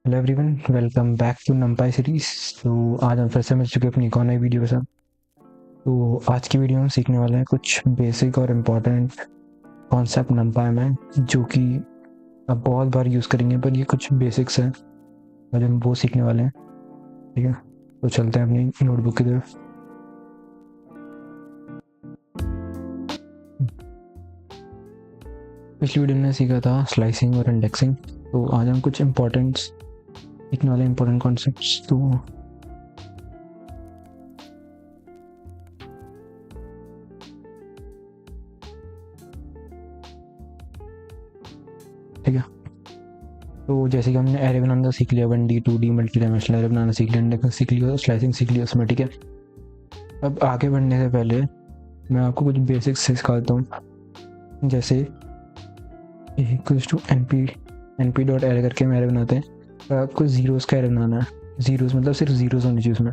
Hello everyone, welcome back to NumPy series. तो आज हम फिर से मिल चुके हैं अपनी एक और नई वीडियो के साथ। तो आज की वीडियो में सीखने वाले हैं कुछ बेसिक और इम्पोर्टेंट कॉन्सेप्ट नंपाई में, जो कि आप बहुत बार यूज़ करेंगे, पर ये कुछ बेसिक्स हैं और हम वो सीखने वाले हैं। ठीक है, तो चलते हैं अपनी नोटबुक की तरफ। पिछली वीडियो में सीखा था स्लाइसिंग और इंडेक्सिंग, तो आज हम कुछ इम्पोर्टेंट सीखने वाले इम्पोर्टेंट कॉन्सेप्ट्स। तो ठीक है, तो जैसे कि हमने एरे बनाना सीख लिया, 1D 2D multi dimensional array बनाना सीख लिया, इंडेक्सिंग सीख लिया, स्लाइसिंग सीख लिया उसमें। ठीक है, अब आगे बढ़ने से पहले मैं आपको कुछ बेसिक्स सिखाता हूँ। जैसे equals to np dot array करके हम एरे बनाते हैं, तो आपको जीरोस का एरे बनाना है। जीरोस मतलब सिर्फ जीरोस होने चाहिए उसमें,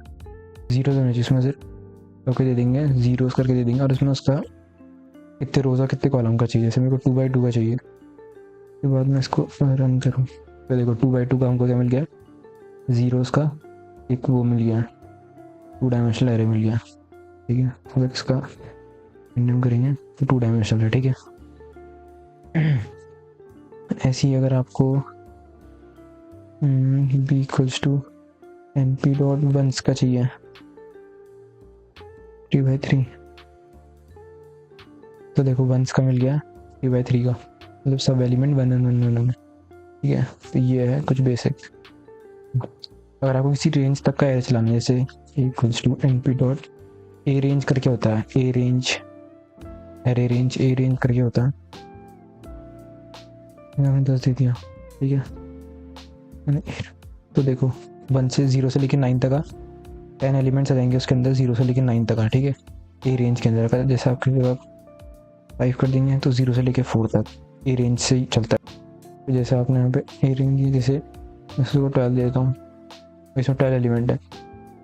जीरोस होने चाहिए उसमें, सिर्फ ओके दे देंगे, जीरोस करके दे देंगे। और इसमें उसका कितने रोज़ा कितने कॉलम का चाहिए, जैसे मेरे को 2x2 का चाहिए। उसके बाद मैं इसको रन करूँ तो देखो 2x2 का हमको क्या मिल गया, जीरोस का एक वो मिल गया, 2 डायमेंशनल एरे मिल गया। ठीक है, अगर इसका इंडेंट करेंगे तो 2 डायमेंशनल है। ठीक है, ऐसे ही अगर आपको B equals to np dot ones का चाहिए 3/3, तो देखो वंस का मिल गया 3/3 का, मतलब सब एलिमेंट 1 1 1 1 में। ठीक है, तो ये है कुछ बेसिक। अगर आपको किसी रेंज तक का एरे चलाना है, जैसे equals to np dot a range करके होता है, a range array range, a range करके होता है, मैंने 10 दे दिया। ठीक है, मैंने तो देखो 1 से 0 से लेकर 9 तक का 10 एलिमेंट्स आ जाएंगे उसके अंदर, 0 से लेकर 9 तक का। ठीक है, ए रेंज के अंदर का, जैसे आपके जब आप 5 कर देंगे तो 0 से लेकर 4 तक ए रेंज से ही चलता है। तो जैसे आपने यहाँ पे ए रेंज, जैसे मैं इसको 12 दे देता हूँ, इसमें 12 एलिमेंट है।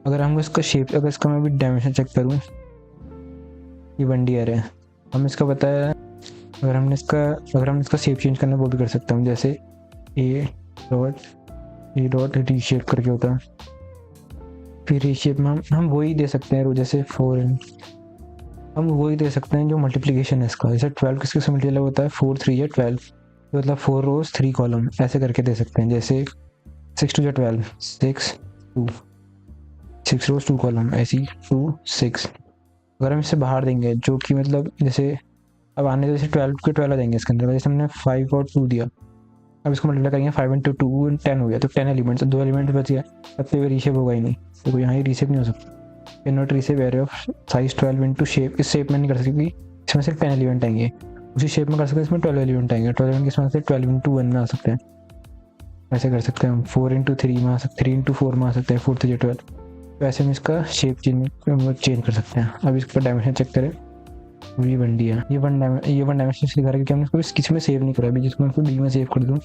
अगर हम इसका शेप, अगर इसका मैं भी डायमेंशन चेक करूँ, ये 1D एरे है, हम इसका पता है, अगर हमने इसका शेप चेंज करना वो भी कर सकते हैं। जैसे ए डॉट रीशेप करके होता है, फिर रीशेप में हम वही दे सकते हैं, जैसे 4 हम वही दे सकते हैं जो मल्टीप्लिकेशन है इसका। जैसे 12 किसके से मल्टीप्लाई होता है, 4 3 या 12, मतलब 4 रोज 3 कॉलम, ऐसे करके दे सकते हैं। जैसे 6 2 या 12, 6 रोज 2 कॉलम, ऐसी 2 6। अगर हम इससे बाहर देंगे, जो कि मतलब जैसे अब आने जैसे 12 के 12 आ जाएंगे इसके अंदर, जैसे हमने 5 और 2 दिया, अब इसको मल्टीप्लाई करेंगे, 5 इंटू 2 10 हो गया, तो 10 एलिमेंट्स, 2 एलिमेंट बच गया, तब तो ये रीशेप होगा ही नहीं। देखो यहाँ ही रीशेप नहीं हो सकता, can not reshape array of size 12 into shape, इस शेप में नहीं कर सकती, इसमें सिर्फ 10 एलिमेंट आएंगे। उसी शेप में कर सकते हैं, इसमें 12 एलिमेंट आएंगे, 12 एलिमेंट इसमें से 12 इंटू 1 में आ सकते हैं, ऐसे कर सकते हैं हम। 4 इंटू 3 में आ सकते, 3 इंटू 4 में आ सकते हैं, 4 3 12, तो ऐसे में इसका शेप चेंज कर सकते हैं। अब इसका डायमेंशन चेक करें, वी 1D है, ये वन डायमेंशन से दिखा रहा है, क्योंकि हमने इसको किसी में सेव नहीं करा अभी। जिसको मैं इसको बी में सेव कर दूँ,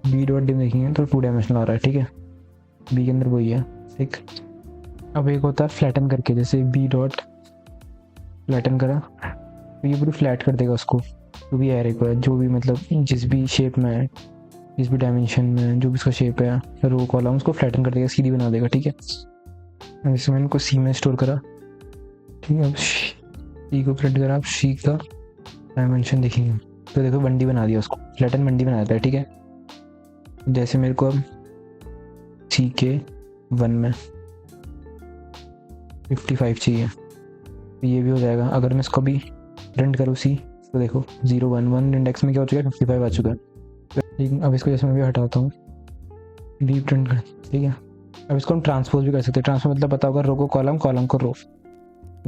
बी डॉट डिम देखेंगे तो 2 डायमेंशनल आ रहा है। ठीक है, बी के अंदर वही है। ठीक, अब एक होता है फ्लैटन करके, जैसे बी डॉट फ्लैटन करा तो ये पूरी फ्लैट कर देगा उसको, जो भी एरे को है, जो भी मतलब जिस भी शेप में है, जिस भी डायमेंशन में जो भी उसका शेप है, रो कॉलम, उसको फ्लैटन कर देगा, सीधी बना देगा। ठीक है, जैसे मैंने इनको सी में स्टोर करा। ठीक है, अब सी को प्रिंट करा, आप सी का डायमेंशन देखेंगे तो देखो 1D बना दिया, उसको फ्लैटन 1D बना देता है। ठीक है, जैसे मेरे को अब सी के 1 में 55 चाहिए, तो ये भी हो जाएगा। अगर मैं इसको भी प्रिंट करूँ सी, तो देखो 0 1 1 इंडेक्स में क्या हो चुका है, 55 आ चुका है। लेकिन अब इसको जैसे मैं भी हटाता हूँ, डी प्रिंट कर। ठीक है, अब इसको हम ट्रांसपोज भी कर सकते हैं। ट्रांसपोज मतलब पता होगा, रो को कॉलम, कॉलम को रो,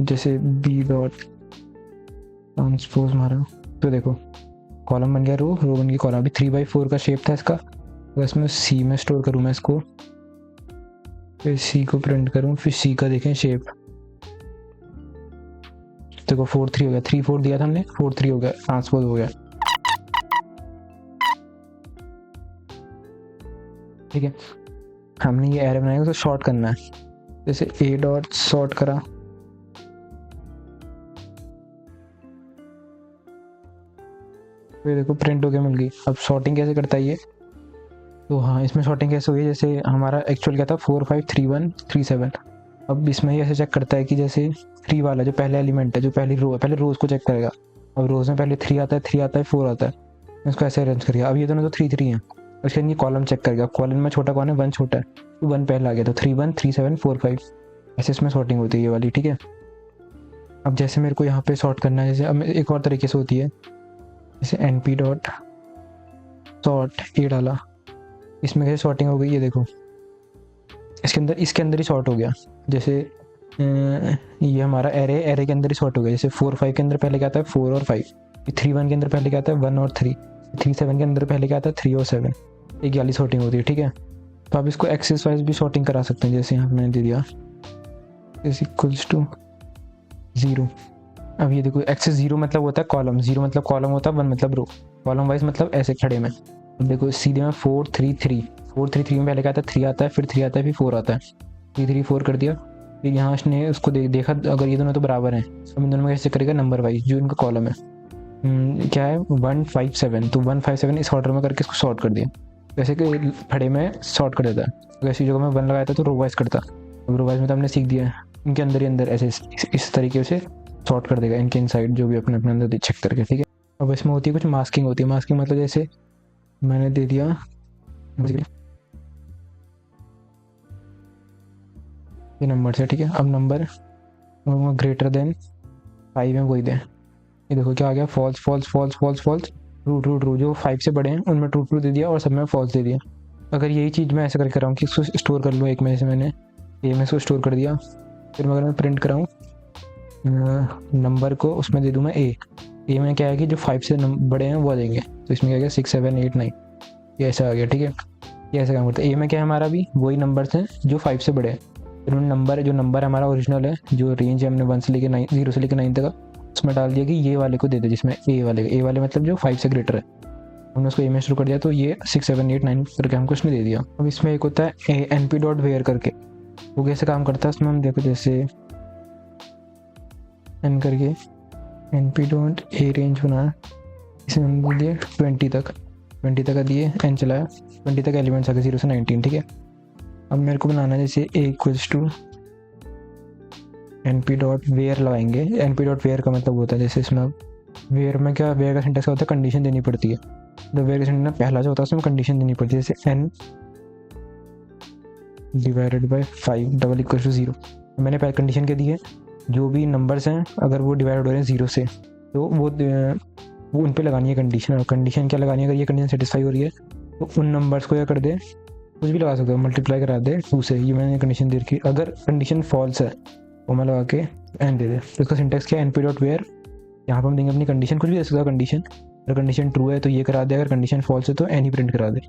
जैसे बी डॉट ट्रांसपोज मारा तो देखो कॉलम बन गया रो, रो बन गई कॉलम। अभी 3/4 का शेप था इसका, तो इसमें सी में स्टोर करूँ मैं इसको, फिर सी को प्रिंट करूँ, फिर सी का देखें शेप, देखो 4 3 हो गया, 3 4 दिया था हमने, 4 3 हो गया, ट्रांसपोज हो गया। ठीक है, हमने ये एरे बनाया, तो शॉर्ट करना है, जैसे ए डॉट शॉर्ट करा, फिर देखो प्रिंट हो गया, मिल गई। अब शॉर्टिंग कैसे करता है ये, तो हाँ, इसमें सॉर्टिंग कैसे हुई है, जैसे हमारा एक्चुअल क्या था 4 5 3 1 3 7। अब इसमें ये ऐसे चेक करता है कि जैसे 3 वाला जो पहला एलिमेंट है, जो पहली रो है, पहले रोज को चेक करेगा। अब रोज में पहले 3 आता है, 3 आता है, 4 आता है, इसको ऐसे अरेंज करेगा। अब ये दोनों तो 3 3 हैं, उसके बाद ये कॉलम चेक करेगा, कॉलम में छोटा कौन है, 1 छोटा है, तो 1 पहले आ गया, तो 3 1 3 7 4 5, ऐसे इसमें सॉर्टिंग होती है ये वाली, ठीक है। अब जैसे मेरे को यहाँ पे सॉर्ट करना है, जैसे अब एक और तरीके से होती है, जैसे np डॉट सॉर्ट ए डाला, इसमें कैसे सॉर्टिंग हो गई, ये देखो इसके अंदर ही सॉर्ट हो गया। जैसे ये हमारा एरे के अंदर ही सॉर्ट हो गया। जैसे 4 5 के अंदर पहले क्या आता है 4 और 5, 3 1 के अंदर पहले क्या आता है 1 और 3, 3 7 के अंदर पहले क्या आता है 3 और 7, एक वाली सॉर्टिंग होती है, ठीक है। तो आप इसको एक्सेस वाइज भी सॉर्टिंग करा सकते हैं, जैसे यहाँ मैंने दे दिया इज इक्वल्स टू 0। अब ये देखो एक्सेस 0 मतलब होता है कॉलम, 0 मतलब कॉलम होता है, 1 मतलब रो, कॉलम वाइज मतलब ऐसे खड़े में। अब देखो सीधे में 4 3 3, 4 3 3 में पहले क्या आता है 3 आता है, फिर 3 आता है, फिर 4 आता है, 3 3 4 कर दिया। फिर यहाँ उसने उसको देखा, अगर ये दोनों तो बराबर हैं, तो इन दोनों में कैसे करेगा नंबर वाइज, जो इनका कॉलम है क्या है 1 5 7, तो 1 5 7 इस ऑर्डर में करके इसको सॉर्ट कर दिया, जैसे कि फड़े में सॉर्ट कर देता है। तो ऐसी जगह में 1 लगाया था तो रो वाइज करता। अब रो वाइज में तो हमने सीख दिया है, इनके अंदर ही अंदर ऐसे इस तरीके से सॉर्ट कर देगा, इनके इनसाइड जो भी अपने अपने अंदर चेक करके, ठीक है। अब इसमें होती है कुछ मास्किंग होती है। मास्किंग मतलब जैसे मैंने दे दिया ये नंबर से, ठीक है। अब नंबर ग्रेटर देन 5 में कोई दें, ये देखो क्या आ गया false false false false false, true true true, जो 5 से बड़े हैं उनमें ट्रू ट्रू दे दिया और सब में फॉल्स दे दिया। अगर यही चीज़ मैं ऐसे करके रहा हूँ कि इसको स्टोर कर लूँ, एक में जैसे मैंने ए में इसको स्टोर कर दिया, फिर अगर मैं प्रिंट कराऊँ नंबर को, उसमें दे दूँ मैं ए में क्या है कि जो 5 से बड़े हैं वो आ जाएंगे, तो इसमें क्या गया 6 7 8 9, ये ऐसा आ गया, ठीक है। ये ऐसा काम करता है। ए में क्या है हमारा भी वही नंबर्स हैं जो 5 से बड़े हैं, फिर उन नंबर जो नंबर हमारा ओरिजिनल है, जो रेंज है हमने 1 से लेकर 9 0 से लेकर 9 तक, उसमें डाल दिया कि ये वाले को दे दे, जिसमें ए वाले मतलब जो 5 से ग्रेटर है, हमने उसको ए में शुरू कर दिया, तो ये 6 7 8 9 करके हमको उसने दे दिया। अब इसमें एक होता है np डॉट वेयर करके, वो कैसे काम करता है, उसमें हम देखो जैसे एन करके np डॉट ए रेंज बनाया, इसमें हम दिए 20 तक दिए, एन चलाया 20 तक एलिमेंट्स आ गए 0 से 19, ठीक है। अब मेरे को बनाना है जैसे a equals to np dot where लगाएंगे। np डॉट वेयर का मतलब होता है जैसे इसमें वेयर में क्या, वेयर का सिंटेक्स होता है कंडीशन देनी पड़ती है, तो वेयर का सिंटेक्स पहला जो होता है उसमें कंडीशन देनी पड़ती है, जैसे n divided by 5 double equal to 0। मैंने पहले कंडीशन क्या दी है, जो भी नंबर्स हैं अगर वो डिवाइड हो रहे हैं 0 से, तो वो उन पे लगानी है कंडीशन। और कंडीशन क्या लगानी है, अगर ये कंडीशन सेटिस्फाई हो रही है तो उन नंबर्स को क्या कर दे, कुछ भी लगा सकते हो, मल्टीप्लाई करा दे 2 से, ये मैंने कंडीशन दे रखी। अगर कंडीशन फॉल्स है वो मैं लगा के एन दे दे, तो इसका सिंटेक्स क्या है np डॉट वेयर, यहाँ पर हम देंगे अपनी कंडीशन, कुछ भी दे सकता है कंडीशन, अगर कंडीशन ट्रू है तो ये करा दे, अगर कंडीशन फॉल्स है तो एन ही प्रिंट करा दे।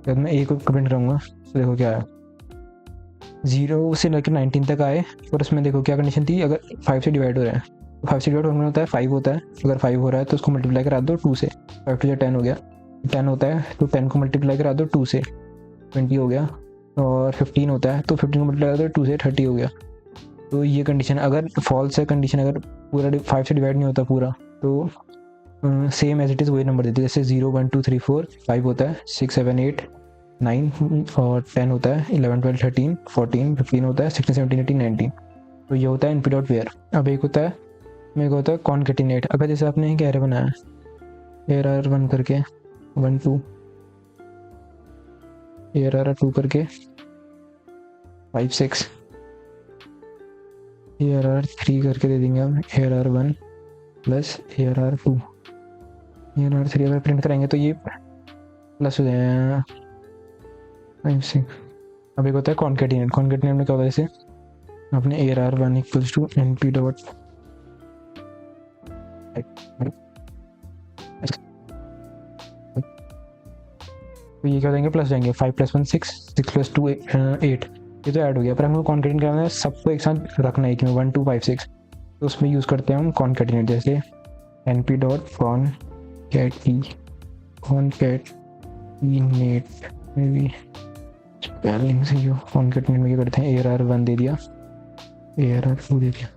जब मैं ए को प्रिंट करूँगा तो देखो क्या है 0 से लेकर 19 तक आए, और उसमें देखो क्या कंडीशन थी, अगर 5 से डिवाइड हो रहा है, 5 से डिवाइड होने होता है 5 होता है, अगर 5 हो रहा है तो उसको मल्टीप्लाई करा दो 2 से, 5 टू 10 हो गया, 10 होता है तो 10 को मल्टीप्लाई करा दो 2 से, 20 हो गया, और 15 होता है तो 15 को मल्टीप्लाई करा दो 2 से, 30 हो गया। तो ये कंडीशन अगर फॉल्स है, कंडीशन अगर पूरा 5 से डिवाइड नहीं होता पूरा, तो सेम एज इट इज़ वही नंबर देते हैं, जैसे 0 1 2 3 4, 5 होता है 6 7 8 9, और 10 होता है 11 12 13 14 15 होता है 16 17 18 19, तो ये होता है np डॉट वेयर। अब एक होता है कॉन्केटिनेट। अगर जैसे आपने एक एरे बनाया एरर 1 करके 1 2, एरर 2 करके 5 6, एरर 3 करके दे देंगे हम एरर 1 प्लस एरर 2, एरर 3 अगर प्रिंट करेंगे तो ये प्लस हो जाएगा 5 6। अब एक होता है कॉन्केटिनेट में क्या होता है, जैसे आपने error 1 equals to np dot तो ये क्या हो जाएंगे प्लस जाएंगे 5 + 1 6, 6 + 2 8, ये तो ऐड हो गया, पर हमको कॉन्केटिनेट करना है, सबको एक साथ रखना है कि 1 2 5 6, तो उसमें यूज़ करते हैं हम कॉन्केटिनेट, जैसे np डॉट कॉन्केटिनेट में भी स्पेलिंग से जो कॉन्केटिनेट में क्या करते हैं, एरर 1 दे दिया, एरर 2 दे दिया,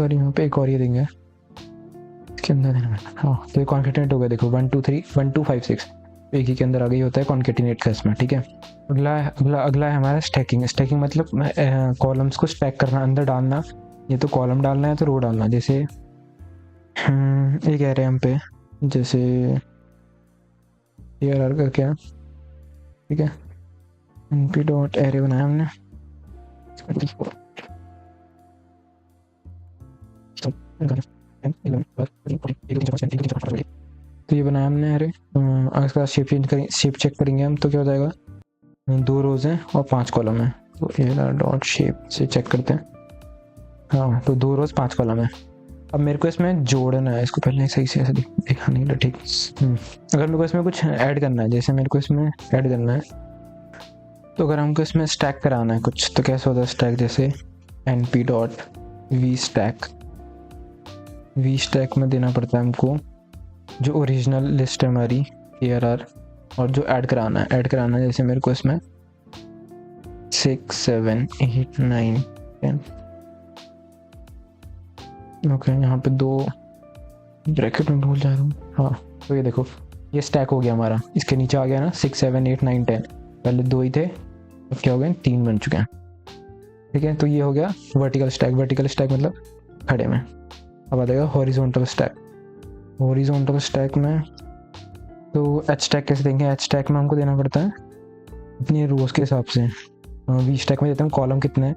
और यहाँ पे एक और ये देंगे इसके अंदर देना, हाँ, तो ये कॉन्केटिनेट हो गया। देखो 1 2 3 1 2 5 6, एक ही के अंदर आगे ही होता है कॉन्केटिनेट का इसमें, ठीक है। अगला अगला अगला है हमारा स्टैकिंग। स्टैकिंग मतलब कॉलम्स को स्टैक करना, अंदर डालना, ये तो कॉलम डालना है तो रो डालना। जैसे एक एरे हम पे जैसे ARR का क्या, ठीक है, np डॉट एरे बनाया हमने, तो ये बनाया हमने एरे। अगर इसका शेप चेंज करेंगे, शेप चेक करेंगे हम तो क्या हो जाएगा, 2 रोज हैं और 5 कॉलम है। तो ARR डॉट शेप से चेक करते हैं, हाँ तो 2 रोज 5 कॉलम है। अब मेरे को इसमें जोड़ना है, इसको पहले सही से ऐसे देखा नहीं था, ठीक। अगर मेरे को इसमें कुछ ऐड करना है, जैसे मेरे को इसमें ऐड करना है, तो अगर हमको इसमें स्टैक कराना है कुछ, तो कैसे होता है स्टैक, जैसे np डॉट वी स्टैक में देना पड़ता है हमको जो ओरिजिनल लिस्ट है हमारी ARR, और जो ऐड कराना है, जैसे मेरे को इसमें 6 7 8 9 10, ओके यहाँ पे 2 ब्रैकेट में भूल जा रहा हूँ, हाँ तो ये देखो ये स्टैक हो गया हमारा, इसके नीचे आ गया ना 6 7 8 9 10, पहले 2 ही थे, अब क्या हो गए 3 बन चुके हैं, ठीक है। तो ये हो गया वर्टिकल स्टैक मतलब खड़े में। अब आ जाएगा हॉरिजॉन्टल स्टैक में, तो एच स्टैक कैसे देंगे, एच स्टैक में हमको देना पड़ता है इतनी रोज के हिसाब से। वी स्टैक में देते हैं कॉलम कितने हैं,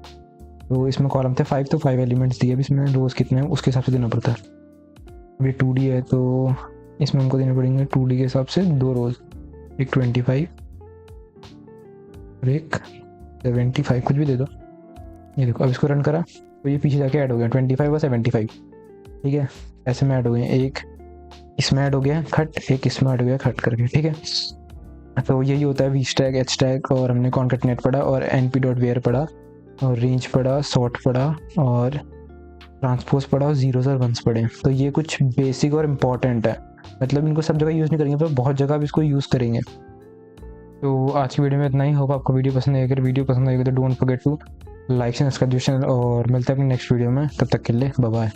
तो इसमें कॉलम थे 5, तो 5 एलिमेंट्स दिए, अब इसमें रोज कितने हैं उसके हिसाब से देना पड़ता है। अभी 2D है तो इसमें हमको देने पड़ेंगे 2D के हिसाब से 2 रोज, एक 25 और एक 75, कुछ भी दे दो। ये देखो अब इसको रन करा तो ये पीछे जाके ऐड हो गया 25 और 75, ठीक है, ऐसे में ऐड हो गए, एक इसमें ऐड हो गया खट, एक इसमें ऐड हो गया खट करके, ठीक है। तो यही होता है वी स्टैक, एच स्टैक, और हमने कॉन्केटिनेट पढ़ा, और np डॉट वेयर पढ़ा, और रेंज पढ़ा, सॉर्ट पढ़ा, और ट्रांसपोज पढ़ा, और जीरोस और वंस पढ़े। तो ये कुछ बेसिक और इम्पॉर्टेंट है, मतलब इनको सब जगह यूज़ नहीं करेंगे पर बहुत जगह आप इसको यूज़ करेंगे। तो आज की वीडियो में इतना ही, होप आपको वीडियो पसंद आएगी। अगर वीडियो पसंद आएगी तो don't forget to like and subscribe, और मिलते हैं अपनी नेक्स्ट वीडियो में, तब तक के लिए बाय बाय।